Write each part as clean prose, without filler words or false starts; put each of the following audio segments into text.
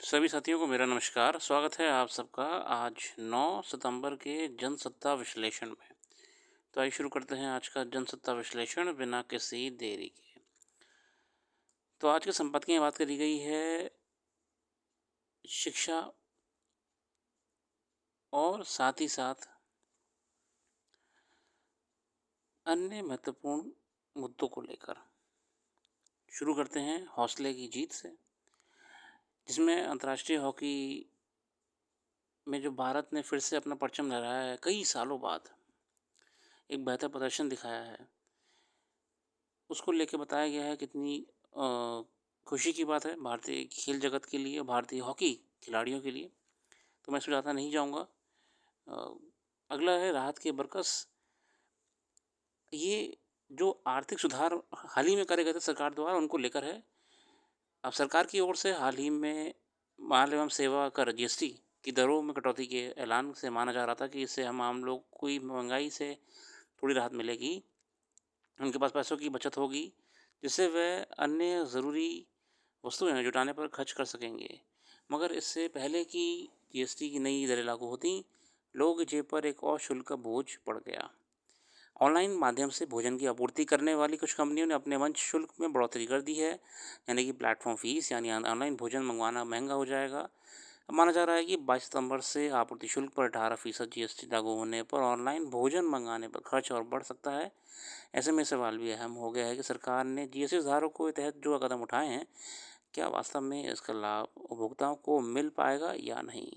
सभी साथियों को मेरा नमस्कार। स्वागत है आप सबका आज 9 सितंबर के जनसत्ता विश्लेषण में। तो आइए शुरू करते हैं आज का जनसत्ता विश्लेषण बिना किसी देरी के। तो आज के संपादकीय में बात करी गई है शिक्षा और साथ ही साथ अन्य महत्वपूर्ण मुद्दों को लेकर। शुरू करते हैं हौसले की जीत से, जिसमें अंतर्राष्ट्रीय हॉकी में जो भारत ने फिर से अपना परचम लहराया है कई सालों बाद, एक बेहतर प्रदर्शन दिखाया है। उसको लेके बताया गया है कितनी खुशी की बात है भारतीय खेल जगत के लिए, भारतीय हॉकी खिलाड़ियों के लिए। तो मैं इसमें ज़्यादा नहीं जाऊँगा। अ, अगला है राहत के बरकस। ये जो आर्थिक सुधार हाल ही में करे गए थे सरकार द्वारा, उनको लेकर है। अब सरकार की ओर से हाल ही में माल एवं सेवा कर जीएसटी की दरों में कटौती के ऐलान से माना जा रहा था कि इससे हम आम लोग को महंगाई से थोड़ी राहत मिलेगी, उनके पास पैसों की बचत होगी, जिससे वह अन्य ज़रूरी वस्तुएं जुटाने पर खर्च कर सकेंगे। मगर इससे पहले कि जीएसटी की नई दरें लागू होती, लोग जेब पर एक और शुल्क का बोझ पड़ गया। ऑनलाइन माध्यम से भोजन की आपूर्ति करने वाली कुछ कंपनियों ने अपने मंच शुल्क में बढ़ोतरी कर दी है, यानी कि प्लेटफॉर्म फीस, यानी ऑनलाइन भोजन मंगवाना महंगा हो जाएगा। माना जा रहा है कि 22 सितंबर से आपूर्ति शुल्क पर 18% जीएसटी लागू होने पर ऑनलाइन भोजन मंगाने पर खर्च और बढ़ सकता है। ऐसे में सवाल भी अहम हो गया है कि सरकार ने जीएसटी सुधारों के तहत जो कदम उठाए हैं, क्या वास्तव में इसका लाभ उपभोक्ताओं को मिल पाएगा या नहीं।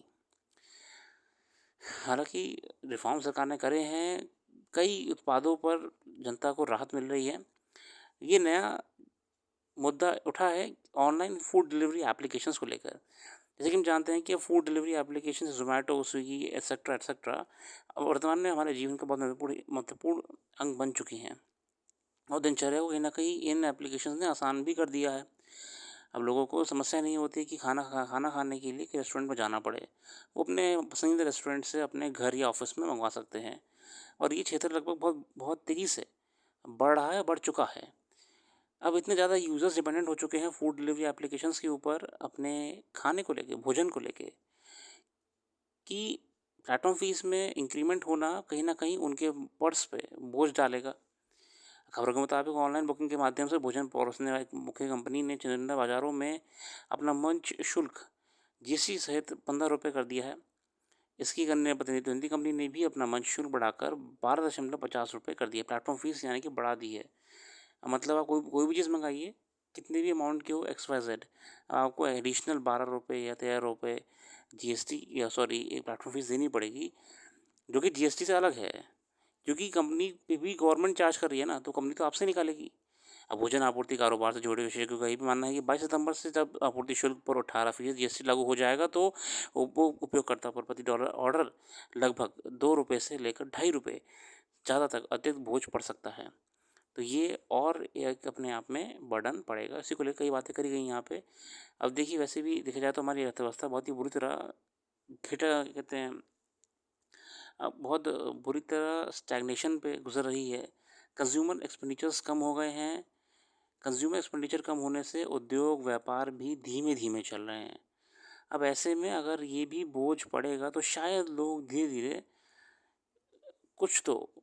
हालांकि रिफॉर्म सरकार ने करे हैं, कई उत्पादों पर जनता को राहत मिल रही है। ये नया मुद्दा उठा है ऑनलाइन फूड डिलीवरी एप्लीकेशंस को लेकर। जैसे कि हम जानते हैं कि food delivery application Zomato, Swiggy etcetera etcetera वर्तमान में हमारे जीवन का बहुत महत्वपूर्ण महत्वपूर्ण अंग बन चुकी हैं, और दिनचर्या को कहीं न कहीं इन एप्लीकेशंस ने आसान भी कर दिया है। अब लोगों को समस्या नहीं होती कि खाना खाने के लिए कि रेस्टोरेंट में जाना पड़े। वो अपने पसंदीदा रेस्टोरेंट से अपने घर या ऑफ़िस में मँगवा सकते हैं, और ये क्षेत्र लगभग बहुत बहुत तेज़ी से बढ़ रहा है, बढ़ चुका है। अब इतने ज़्यादा यूज़र्स डिपेंडेंट हो चुके हैं फूड डिलीवरी एप्लीकेशंस के ऊपर अपने खाने को लेके, भोजन को लेके, कि प्लेटफ़ॉर्म फ़ीस में इंक्रीमेंट होना कहीं न कहीं उनके पर्स पे बोझ डालेगा। खबरों के मुताबिक ऑनलाइन बुकिंग के माध्यम से भोजन परोसने वाली मुख्य कंपनी ने चुनिंदा बाज़ारों में अपना मंच शुल्क जीएसटी सहित ₹15 कर दिया है। इसकी एक अन्य प्रतिनिधि हिंदी कंपनी ने भी अपना मंच शुल्क बढ़ाकर ₹12.50 कर दिया। प्लेटफ़ॉर्म फ़ीस यानी कि बढ़ा दी है। मतलब आप कोई कोई भी चीज़ मँगाइए, कितने भी अमाउंट की हो एक्स वाई ज़ेड, आपको एडिशनल ₹12 या ₹13 जीएसटी या सॉरी प्लेटफ़ॉर्म फ़ीस देनी पड़ेगी, जो कि जीएसटी से अलग है। क्योंकि कंपनी पे भी गवर्नमेंट चार्ज कर रही है ना, तो कंपनी तो आपसे निकालेगी। अब भोजन आपूर्ति कारोबार से जुड़े विशेषज्ञों का ये भी मानना है कि 22 सितंबर से जब आपूर्ति शुल्क पर 18% जीएसटी लागू हो जाएगा, तो उपयोगकर्ता पर प्रति डॉलर ऑर्डर लगभग ₹2 से लेकर ₹2.50 ज़्यादा तक अतिरिक्त बोझ पड़ सकता है। तो ये और एक अपने आप में बर्डन पड़ेगा। इसी को लेकर कई बातें करी गई यहाँ पे। अब देखिए, वैसे भी देखा जाए तो हमारी अर्थव्यवस्था बहुत ही बुरी तरह कहते हैं, बहुत बुरी तरह स्टैग्नेशन पे गुज़र रही है। कंज़्यूमर एक्सपेंडिचर्स कम हो गए हैं। कंज़्यूमर एक्सपेंडिचर कम होने से उद्योग, व्यापार भी धीमे-धीमे चल रहे हैं। अब ऐसे में अगर ये भी बोझ पड़ेगा, तो शायद लोग धीरे-धीरे कुछ तो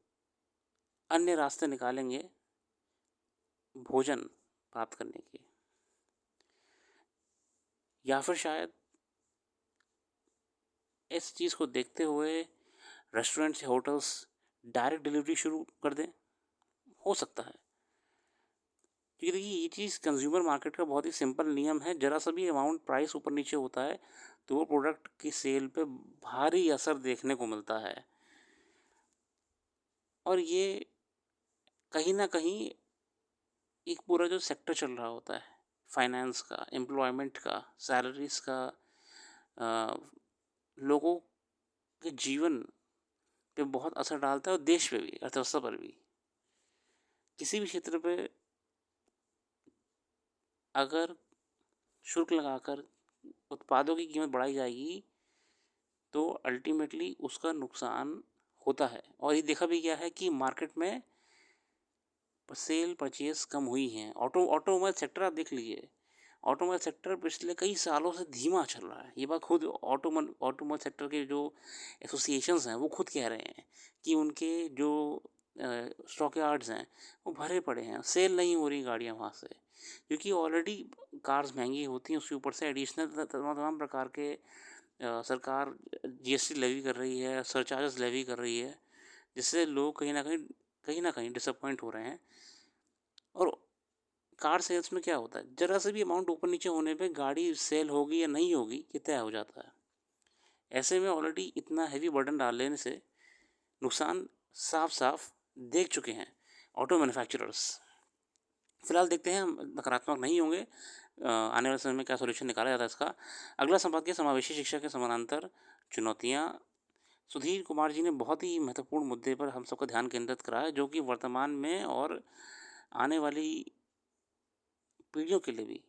अन्य रास्ते निकालेंगे भोजन प्राप्त करने के। या फिर शायद इस चीज़ को देखते हुए रेस्टोरेंट्स या होटल्स डायरेक्ट डिलीवरी शुरू कर दें, हो सकता है। क्योंकि देखिए, ये चीज़ कंज़्यूमर मार्केट का बहुत ही सिंपल नियम है, ज़रा सा भी अमाउंट प्राइस ऊपर-नीचे होता है, तो वो प्रोडक्ट की सेल पे भारी असर देखने को मिलता है। और ये कहीं न कहीं एक पूरा जो सेक्टर चल रहा होता है, फाइनेंस का, एम्प्लॉयमेंट का, सैलरीज़ का, अ, लोगों के जीवन पे बहुत असर डालता है, और देश पे भी, अर्थव्यवस्था पर भी। किसी भी क्षेत्र पे अगर शुल्क लगाकर उत्पादों की कीमत बढ़ाई जाएगी, तो अल्टीमेटली उसका नुकसान होता है। और ये देखा भी गया है कि मार्केट में सेल परचेज़ कम हुई हैं। ऑटोमोबाइल सेक्टर आप देख लीजिए। ऑटोमोबाइल सेक्टर पिछले कई सालों से धीमा चल रहा है। ये बात खुद ऑटोमोबाइल सेक्टर के जो एसोसिएशंस हैं वो खुद कह रहे हैं कि उनके जो स्टॉक यार्ड्स हैं वो भरे पड़े हैं, सेल नहीं हो रही गाड़ियाँ वहाँ से। क्योंकि ऑलरेडी कार्स महँगी होती हैं, उसके ऊपर से एडिशनल तमाम प्रकार के सरकार जीएसटी लेवी कर रही है, सरचार्जेस लेवी कर रही है, जिससे लोग कहीं न कहीं डिसअपॉइंट हो रहे हैं। और कार सेल्स में क्या होता है, ज़रा से भी अमाउंट ऊपर नीचे होने पे गाड़ी सेल होगी या नहीं होगी ये तय हो जाता है। ऐसे में ऑलरेडी इतना हेवी बर्डन डाल देने से नुकसान साफ-साफ देख चुके हैं ऑटो मैन्युफैक्चरर्स। फिलहाल देखते हैं, हम नकारात्मक नहीं होंगे। आने वाले समय में क्या सॉल्यूशन निकाला जाता है इसका। अगला संपादकीय समावेशी शिक्षा के समानांतर चुनौतियाँ। सुधीर कुमार जी ने बहुत ही महत्वपूर्ण मुद्दे पर हम सबका ध्यान केंद्रित करा है, जो कि वर्तमान में और आने वाली पीढ़ियों के लिए भी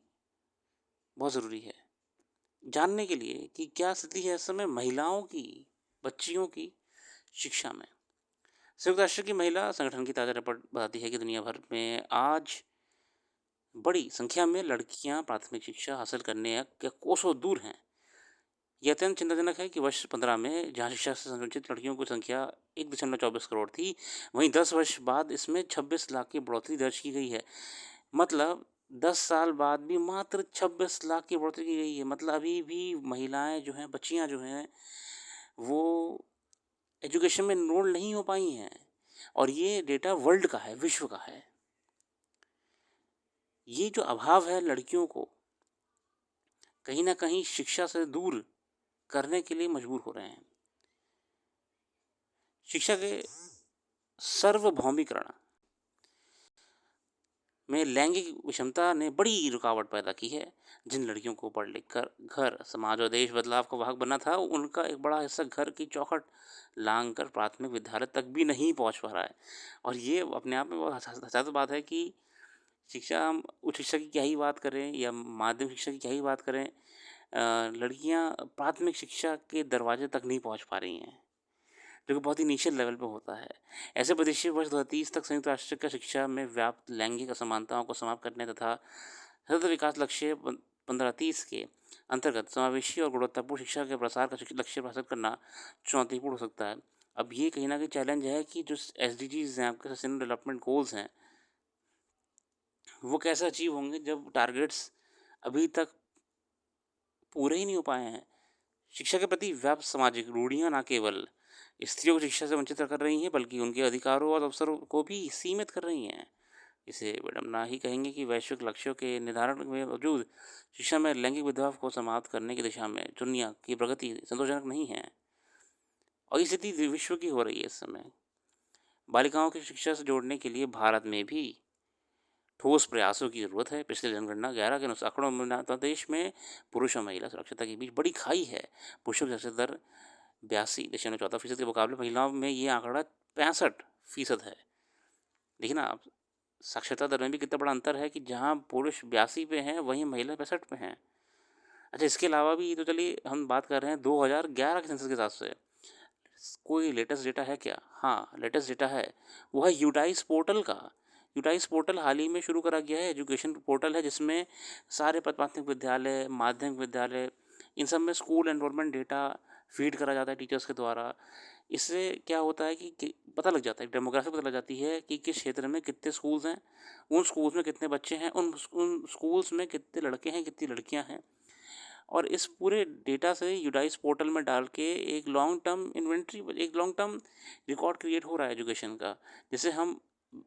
बहुत ज़रूरी है। जानने के लिए कि क्या स्थिति है इस समय महिलाओं की, बच्चियों की शिक्षा में। संयुक्त राष्ट्र की महिला संगठन की ताज़ा रिपोर्ट बताती है कि दुनिया भर में आज बड़ी संख्या में लड़कियां प्राथमिक शिक्षा हासिल करने या कोसों दूर हैं। यह अत्यंत चिंताजनक है कि वर्ष 15 में जहां शिक्षा से संवंचित लड़कियों की संख्या 1.24 करोड़ थी, वहीं 10 वर्ष बाद इसमें 26 लाख की बढ़ोतरी दर्ज की गई है। मतलब 10 साल बाद भी मात्र 26 लाख की बढ़ोतरी की गई है। मतलब अभी भी महिलाएं जो हैं, बच्चियां जो हैं, वो एजुकेशन में एनरोल नहीं हो पाई हैं। और ये डेटा वर्ल्ड का है, विश्व का है। ये जो अभाव है लड़कियों को कहीं ना कहीं शिक्षा से दूर करने के लिए मजबूर हो रहे हैं। शिक्षा के सार्वभौमिकरण में लैंगिक विषमता ने बड़ी रुकावट पैदा की है। जिन लड़कियों को पढ़ लिख कर घर, समाज और देश बदलाव का वाहक बनना था, उनका एक बड़ा हिस्सा घर की चौखट लांग कर प्राथमिक विद्यालय तक भी नहीं पहुंच पा रहा है। और ये अपने आप में बहुत हसास बात है कि शिक्षा, हम उच्च शिक्षा की क्या ही बात करें या माध्यमिक शिक्षा की क्या ही बात करें, लड़कियां प्राथमिक शिक्षा के दरवाजे तक नहीं पहुंच पा रही हैं, जो कि बहुत ही नीचे लेवल पे होता है। ऐसे परिदृश्य वर्ष 2030 तक संयुक्त राष्ट्र का शिक्षा में व्याप्त लैंगिक असमानताओं को समाप्त करने तथा सतत विकास लक्ष्य 1530 के अंतर्गत समावेशी और गुणवत्तापूर्ण शिक्षा के प्रसार का लक्ष्य हासिल करना चुनौतीपूर्ण हो सकता है। अब ये कहीं ना कहीं चैलेंज है कि जो SDGs हैं, आपके सस्टेनेबल डेवलपमेंट गोल्स हैं, वो कैसे अचीव होंगे जब टारगेट्स अभी तक पूरे ही नहीं हो पाए हैं। शिक्षा के प्रति व्याप्त सामाजिक रूढ़ियाँ ना केवल स्त्रियों को शिक्षा से वंचित कर रही हैं, बल्कि उनके अधिकारों और अवसरों को भी सीमित कर रही हैं। इसे विडम्बना ही कहेंगे कि वैश्विक लक्ष्यों के निर्धारण में मौजूद शिक्षा में लैंगिक भेदभाव को समाप्त करने की दिशा में दुनिया की प्रगति संतोषजनक नहीं है। और ये स्थिति विश्व की हो रही है इस समय। बालिकाओं की शिक्षा से जोड़ने के लिए भारत में भी ठोस प्रयासों की जरूरत है। पिछले जनगणना 11 के अनुसार आंकड़ों में उत्तर प्रदेश में पुरुष और महिला सुरक्षितता के बीच बड़ी खाई है। पुरुषों की साक्षरता दर 82.14% के मुकाबले महिलाओं में ये आंकड़ा 65% है। देखिए ना आप, साक्षरता दर में भी कितना बड़ा अंतर है कि जहाँ पुरुष 82 पे हैं, वहीं महिला 65 पे हैं। अच्छा, इसके अलावा भी तो चलिए हम बात कर रहे हैं 2011 के सेंसस के हिसाब से। कोई लेटेस्ट डेटा है क्या? हाँ, लेटेस्ट डेटा है। वो है यूटाइस पोर्टल का। यूटाइस पोर्टल हाल ही में शुरू करा गया है, एजुकेशन पोर्टल है, जिसमें सारे प्राथमिक विद्यालय, माध्यमिक विद्यालय, इन सब में स्कूल एनरोलमेंट डेटा फीड करा जाता है टीचर्स के द्वारा। इससे क्या होता है कि पता लग जाता है, डेमोग्राफी पता लग जाती है कि किस क्षेत्र में कितने स्कूल्स हैं, उन स्कूल्स में कितने बच्चे हैं, उन स्कूल्स में कितने लड़के हैं, कितनी लड़कियां हैं। और इस पूरे डेटा से यूडाइस पोर्टल में डाल के एक लॉन्ग टर्म इन्वेंट्री, एक लॉन्ग टर्म रिकॉर्ड क्रिएट हो रहा है एजुकेशन का, जिससे हम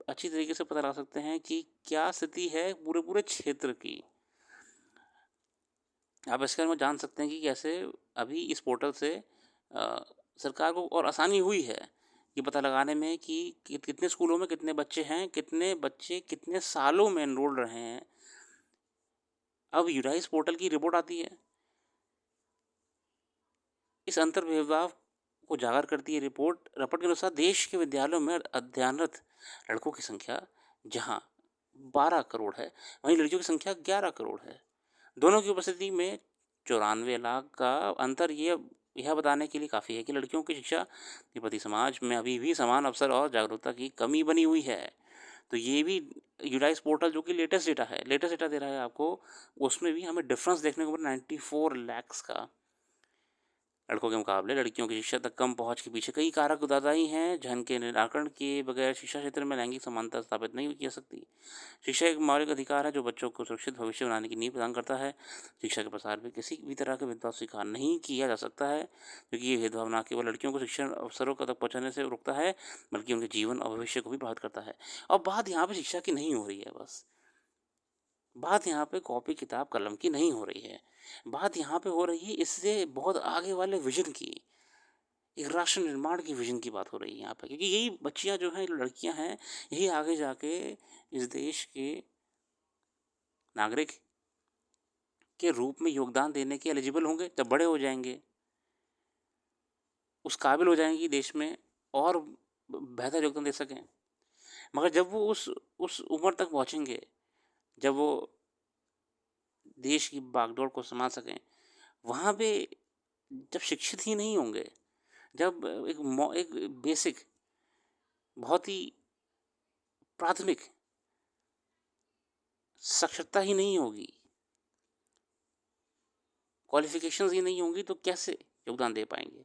अच्छी तरीके से पता लगा सकते हैं कि क्या स्थिति है पूरे पूरे क्षेत्र की। आप इसके बारे में जान सकते हैं कि कैसे अभी इस पोर्टल से सरकार को और आसानी हुई है ये पता लगाने में कि कितने स्कूलों में कितने बच्चे हैं, कितने बच्चे कितने सालों में एनरोल रहे हैं। अब यूडाइस पोर्टल की रिपोर्ट आती है, इस अंतर भेदभाव को उजागर करती है रिपोर्ट के अनुसार देश के विद्यालयों में अध्ययनरत लड़कों की संख्या जहां 12 करोड़ है, वहीं लड़कियों की संख्या 11 करोड़ है। दोनों की उपस्थिति में 94 लाख का अंतर यह बताने के लिए काफ़ी है कि लड़कियों की शिक्षा के प्रति समाज में अभी भी समान अवसर और जागरूकता की कमी बनी हुई है। तो ये भी यूडाइस पोर्टल जो कि लेटेस्ट डेटा दे रहा है आपको, उसमें भी हमें डिफरेंस देखने को मिला 94 लैक्स का। लड़कों के मुकाबले लड़कियों की शिक्षा तक कम पहुंच के पीछे कई कारक उदाहरण हैं, जिनके निराकरण के बगैर शिक्षा क्षेत्र में लैंगिक समानता स्थापित नहीं की जा सकती। शिक्षा एक मौलिक अधिकार है जो बच्चों को सुरक्षित भविष्य बनाने की नींव प्रदान करता है। शिक्षा के प्रसार में किसी भी तरह का भेदभाव स्वीकार नहीं किया जा सकता है, क्योंकि ये भेदभाव न केवल लड़कियों को शिक्षण अवसरों तक पहुँचाने से रोकता है, बल्कि उनके जीवन और भविष्य को भी प्रभावित करता है। और बात यहाँ पर शिक्षा की नहीं हो रही है बस, बात यहाँ पे कॉपी किताब कलम की नहीं हो रही है, बात यहाँ पे हो रही है इससे बहुत आगे वाले विजन की, एक राष्ट्र निर्माण की विजन की बात हो रही है यहाँ पे, क्योंकि यही बच्चियाँ जो हैं, लड़कियाँ हैं, यही आगे जाके इस देश के नागरिक के रूप में योगदान देने के एलिजिबल होंगे। जब बड़े हो जाएंगे, उस काबिल हो जाएंगी देश में और बेहतर योगदान दे सकें। मगर जब वो उस उम्र तक पहुँचेंगे, जब वो देश की बागडोर को संभाल सकें, वहाँ पे जब शिक्षित ही नहीं होंगे, जब एक बेसिक, बहुत ही प्राथमिक साक्षरता ही नहीं होगी, क्वालिफिकेशंस ही नहीं होंगी, तो कैसे योगदान दे पाएंगे।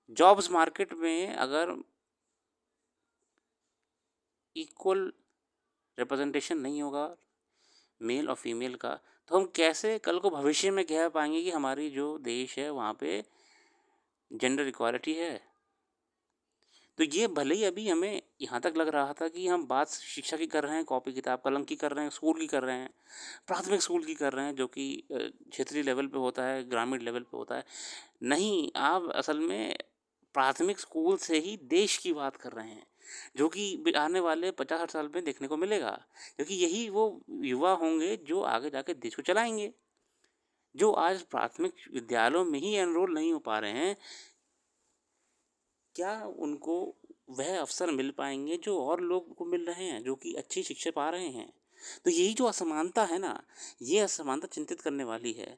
जॉब्स मार्केट में अगर इक्वल रिप्रेजेंटेशन नहीं होगा मेल और फीमेल का, तो हम कैसे कल को भविष्य में कह पाएंगे कि हमारी जो देश है वहाँ पे जेंडर इक्वालिटी है। तो ये भले ही अभी हमें यहाँ तक लग रहा था कि हम बात शिक्षा की कर रहे हैं, कॉपी किताब कलम की कर रहे हैं, स्कूल की कर रहे हैं, प्राथमिक स्कूल की कर रहे हैं, जो कि क्षेत्रीय लेवल पे होता है, ग्रामीण लेवल पे होता है। नहीं, आप असल में प्राथमिक स्कूल से ही देश की बात कर रहे हैं, जो कि आने वाले 50-60 साल में देखने को मिलेगा, क्योंकि यही वो युवा होंगे जो आगे जाके देश को चलाएंगे। जो आज प्राथमिक विद्यालयों में ही एनरोल नहीं हो पा रहे हैं, क्या उनको वह अवसर मिल पाएंगे जो और लोग को मिल रहे हैं, जो कि अच्छी शिक्षा पा रहे हैं। तो यही जो असमानता है ना, ये असमानता चिंतित करने वाली है,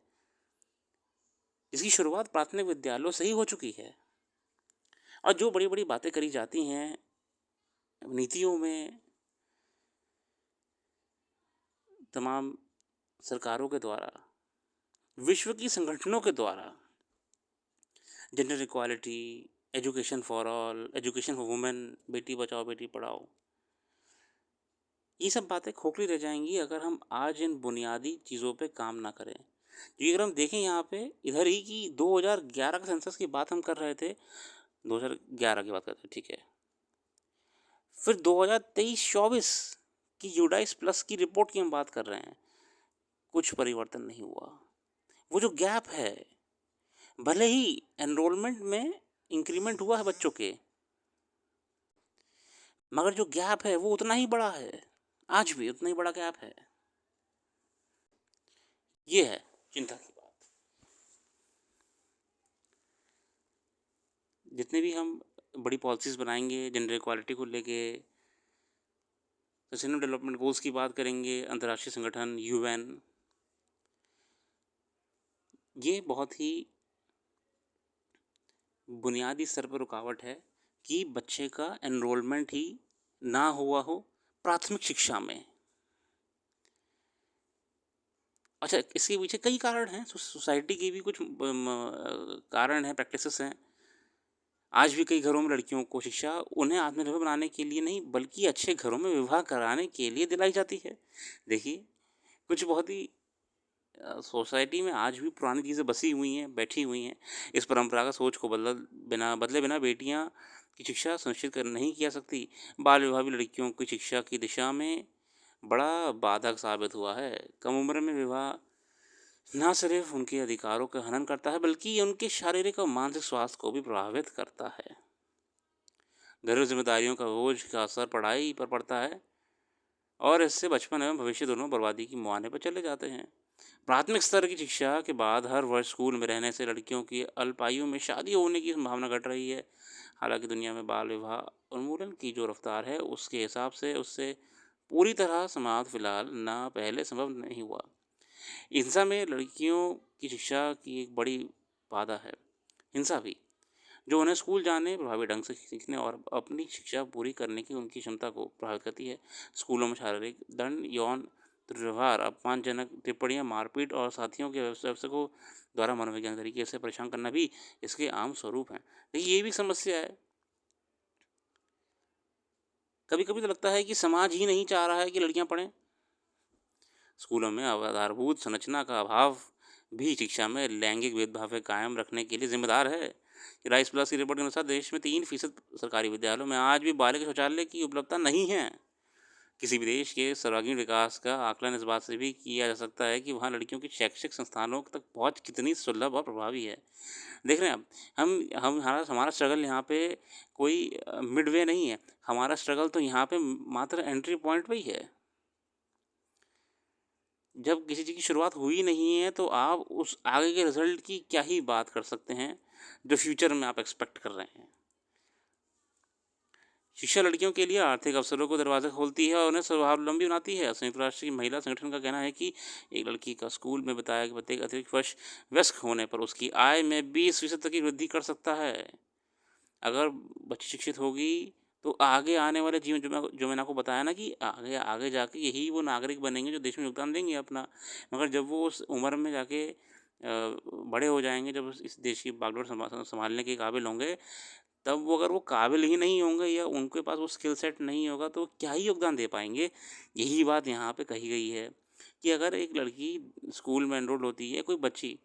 जिसकी शुरुआत प्राथमिक विद्यालयों से ही हो चुकी है। और जो बड़ी बड़ी बातें करी जाती हैं नीतियों में, तमाम सरकारों के द्वारा, विश्व की संगठनों के द्वारा, gender equality, education for all, education for women, Beti Bachao Beti Padhao, ये सब बातें खोखली रह जाएंगी अगर हम आज इन बुनियादी चीज़ों पे काम ना करें। क्योंकि अगर हम देखें यहाँ पे इधर ही कि 2011 का सेंसस की बात हम कर रहे थे, 2011 की बात करते हैं, ठीक है। फिर 2023-24 की यूडाइस प्लस की रिपोर्ट की हम बात कर रहे हैं, कुछ परिवर्तन नहीं हुआ। वो जो गैप है, भले ही एनरोलमेंट में इंक्रीमेंट हुआ है बच्चों के, मगर जो गैप है वो उतना ही बड़ा है, आज भी उतना ही बड़ा गैप है। ये है चिंता की बात। जितने भी हम बड़ी पॉलिसीज़ बनाएंगे जेंडर इक्वालिटी को लेके, सस्टेनेबल डेवलपमेंट गोल्स की बात करेंगे, अंतर्राष्ट्रीय संगठन यूएन, ये बहुत ही बुनियादी स्तर पर रुकावट है कि बच्चे का एनरोलमेंट ही ना हुआ हो प्राथमिक शिक्षा में। अच्छा, इसके पीछे कई कारण हैं, सोसाइटी के भी कुछ कारण हैं, प्रैक्टिसेस हैं। आज भी कई घरों में लड़कियों को शिक्षा उन्हें आत्मनिर्भर बनाने के लिए नहीं, बल्कि अच्छे घरों में विवाह कराने के लिए दिलाई जाती है। देखिए, कुछ बहुत ही सोसाइटी में आज भी पुरानी चीज़ें बसी हुई हैं, बैठी हुई हैं। इस परंपरागत सोच को बदले बिना बेटियां की शिक्षा सुनिश्चित कर नहीं किया सकती। बाल विवाह भी लड़कियों की शिक्षा की दिशा में बड़ा बाधक साबित हुआ है। कम उम्र में विवाह न सिर्फ उनके अधिकारों का हनन करता है, बल्कि उनके शारीरिक और मानसिक स्वास्थ्य को भी प्रभावित करता है। घरेलू जिम्मेदारियों का बोझ का असर पढ़ाई पर पड़ता है और इससे बचपन एवं भविष्य दोनों बर्बादी की मुहाने पर चले जाते हैं। प्राथमिक स्तर की शिक्षा के बाद हर वर्ष स्कूल में रहने से लड़कियों की अल्पायु में शादी होने की संभावना घट रही है। हालांकि दुनिया में बाल विवाह उन्मूलन की जो रफ्तार है, उसके हिसाब से उससे पूरी तरह समाप्त फिलहाल ना पहले संभव नहीं हुआ। हिंसा में लड़कियों की शिक्षा की एक बड़ी बाधा है। हिंसा भी जो उन्हें स्कूल जाने, प्रभावी ढंग से सीखने और अपनी शिक्षा पूरी करने की उनकी क्षमता को प्रभावित करती है। स्कूलों में शारीरिक दंड, यौन दुर्व्यवहार, अपमानजनक टिप्पणियाँ, मारपीट और साथियों के व्यवसायकों द्वारा मनोवैज्ञानिक तरीके से परेशान करना भी इसके आम स्वरूप हैं। देखिए, ये भी समस्या है। कभी-कभी तो लगता है कि समाज ही नहीं चाह रहा है कि लड़कियाँ पढ़ें। स्कूलों में आधारभूत संरचना का अभाव भी शिक्षा में लैंगिक भेदभाव को कायम रखने के लिए जिम्मेदार है। राइस प्लस की रिपोर्ट के अनुसार देश में 3% सरकारी विद्यालयों में आज भी बालिका शौचालय की उपलब्धता नहीं है। किसी भी देश के सर्वांगीण विकास का आकलन इस बात से भी किया जा सकता है कि वहाँ लड़कियों की शैक्षिक संस्थानों तक पहुँच कितनी सुलभ और प्रभावी है। देख रहे हैं आप, हम हमारा स्ट्रगल यहाँ पे कोई मिडवे नहीं है। हमारा स्ट्रगल तो यहाँ पे मात्र एंट्री पॉइंट पे ही है। जब किसी चीज़ की शुरुआत हुई नहीं है तो आप उस आगे के रिजल्ट की क्या ही बात कर सकते हैं जो फ्यूचर में आप एक्सपेक्ट कर रहे हैं। शिक्षा लड़कियों के लिए आर्थिक अवसरों को दरवाज़ा खोलती है और उन्हें स्वावलंबी बनाती है। संयुक्त राष्ट्र की महिला संगठन का कहना है कि एक लड़की का स्कूल में बताया कि प्रत्येक अतिरिक्त वर्ष वयस्क होने पर उसकी आय में 20% तक की वृद्धि कर सकता है। अगर बच्ची शिक्षित होगी तो आगे आने वाले जीवन, जो मैंने आपको बताया ना कि आगे आगे जाके यही वो नागरिक बनेंगे जो देश में योगदान देंगे अपना। मगर जब वो उस उम्र में जाके बड़े हो जाएंगे, जब इस देश की बागडोर संभालने के काबिल होंगे, तब वो अगर वो काबिल ही नहीं होंगे या उनके पास वो स्किल सेट नहीं होगा तो क्या ही योगदान दे पाएंगे। यही बात यहाँ पे कही गई है कि अगर एक लड़की स्कूल में एनरोल होती है, कोई बच्ची,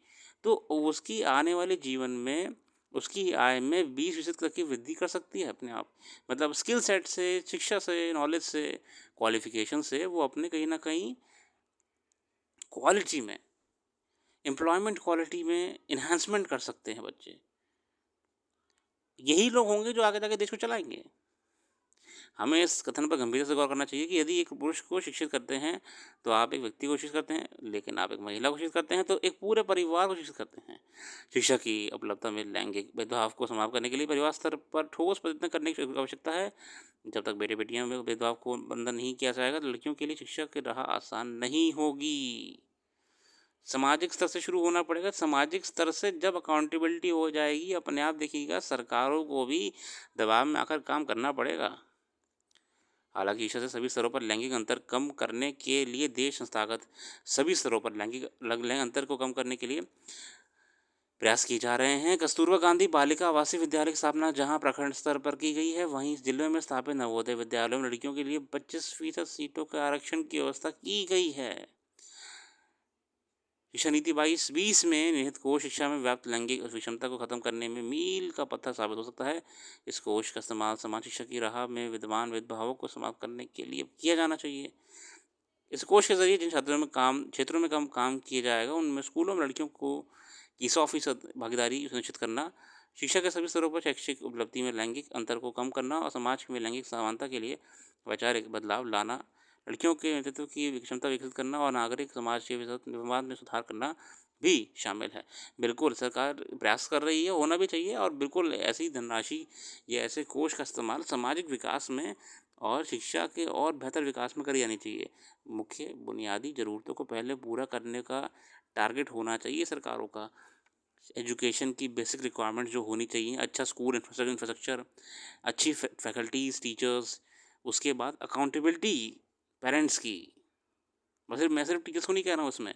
तो उसकी आने वाले जीवन में उसकी आय में 20% तक की वृद्धि कर सकती है अपने आप। मतलब स्किल सेट से, शिक्षा से, नॉलेज से, क्वालिफिकेशन से वो अपने कहीं ना कहीं क्वालिटी में, एम्प्लॉयमेंट क्वालिटी में इन्हांसमेंट कर सकते हैं बच्चे। यही लोग होंगे जो आगे जाके देश को चलाएंगे। हमें इस कथन पर गंभीरता से गौर करना चाहिए कि यदि एक पुरुष को शिक्षित करते हैं तो आप एक व्यक्ति को शिक्षित करते हैं, लेकिन आप एक महिला को शिक्षित करते हैं तो एक पूरे परिवार को शिक्षित करते हैं। शिक्षा की उपलब्धता में लैंगिक भेदभाव को समाप्त करने के लिए परिवार स्तर पर ठोस प्रयत्न करने की आवश्यकता है। जब तक बेटे बेटियों में भेदभाव को बंधन नहीं किया जाएगा तो लड़कियों के लिए शिक्षा की राह आसान नहीं होगी। सामाजिक स्तर से शुरू होना पड़ेगा। सामाजिक स्तर से जब अकाउंटेबिलिटी हो जाएगी, अपने आप देखिएगा सरकारों को भी दबाव में आकर काम करना पड़ेगा। हालांकि शिक्षा से सभी स्तरों पर लैंगिक अंतर कम करने के लिए देश संस्थागत सभी स्तरों पर लैंगिक अंतर को कम करने के लिए प्रयास किए जा रहे हैं। कस्तूरबा गांधी बालिका आवासीय विद्यालय की स्थापना जहां प्रखंड स्तर पर की गई है, वहीं जिले में स्थापित नवोदय विद्यालयों में लड़कियों के लिए 25% सीटों के आरक्षण की व्यवस्था की गई है। शिक्षा नीति 2020 में निहित कोष शिक्षा में व्याप्त लैंगिक विषमता को खत्म करने में मील का पत्थर साबित हो सकता है। इस कोष का इस्तेमाल समान शिक्षा की राह में विद्यमान भेदभावों को समाप्त करने के लिए किया जाना चाहिए। इस कोष के जरिए जिन क्षेत्रों में कम काम किया जाएगा, उनमें स्कूलों में लड़कियों को की 100% भागीदारी सुनिश्चित करना, शिक्षा के सभी स्तरों पर शैक्षिक उपलब्धि में लैंगिक अंतर को कम करना और समाज में लैंगिक समानता के लिए वैचारिक बदलाव लाना, लड़कियों के नेतृत्व की क्षमता विकसित करना और नागरिक समाज के विवाद में सुधार करना भी शामिल है। बिल्कुल सरकार प्रयास कर रही है, होना भी चाहिए, और बिल्कुल ऐसी धनराशि या ऐसे कोष का इस्तेमाल सामाजिक विकास में और शिक्षा के और बेहतर विकास में करी जानी चाहिए। मुख्य बुनियादी ज़रूरतों को पहले पूरा करने का टारगेट होना चाहिए सरकारों का। एजुकेशन की बेसिक रिक्वायरमेंट जो होनी चाहिए, अच्छा स्कूल इंफ्रास्ट्रक्चर, अच्छी फैकल्टीज़, टीचर्स, उसके बाद अकाउंटेबिलिटी पेरेंट्स की। मैं सिर्फ टीचर्स को नहीं कह रहा हूँ, उसमें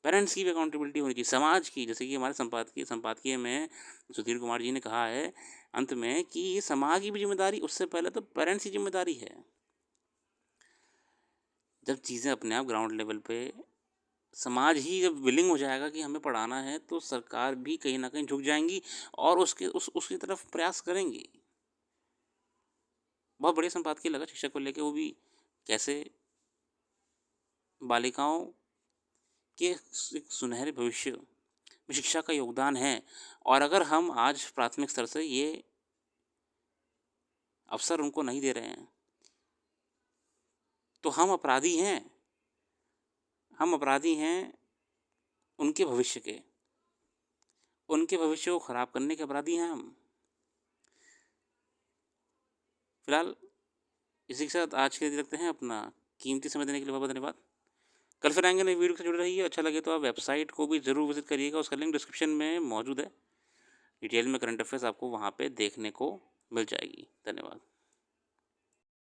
पेरेंट्स की भी अकाउंटेबिलिटी होनी चाहिए, समाज की। जैसे कि हमारे संपादकीय में सुधीर कुमार जी ने कहा है अंत में कि ये समाज की भी जिम्मेदारी, उससे पहले तो पेरेंट्स की जिम्मेदारी है। जब चीज़ें अपने आप ग्राउंड लेवल पे, समाज ही जब विलिंग हो जाएगा कि हमें पढ़ाना है, तो सरकार भी कहीं ना कहीं झुक जाएंगी और उसकी तरफ प्रयास करेंगी। बहुत बढ़िया संपादकीय लगा शिक्षा को लेके, वो भी कैसे बालिकाओं के एक सुनहरे भविष्य में शिक्षा का योगदान है। और अगर हम आज प्राथमिक स्तर से ये अवसर उनको नहीं दे रहे हैं तो हम अपराधी हैं। हम अपराधी हैं उनके भविष्य के, उनके भविष्य को खराब करने के अपराधी हैं हम। फिलहाल इसी के साथ आज के लिए रखते हैं। अपना कीमती समय देने के लिए बहुत बहुत धन्यवाद। कल फिर आएंगे नई वीडियो से जुड़े रहिए। अच्छा लगे तो आप वेबसाइट को भी ज़रूर विजिट करिएगा, उसका लिंक डिस्क्रिप्शन में मौजूद है। डिटेल में करंट अफेयर्स आपको वहाँ पे देखने को मिल जाएगी। धन्यवाद।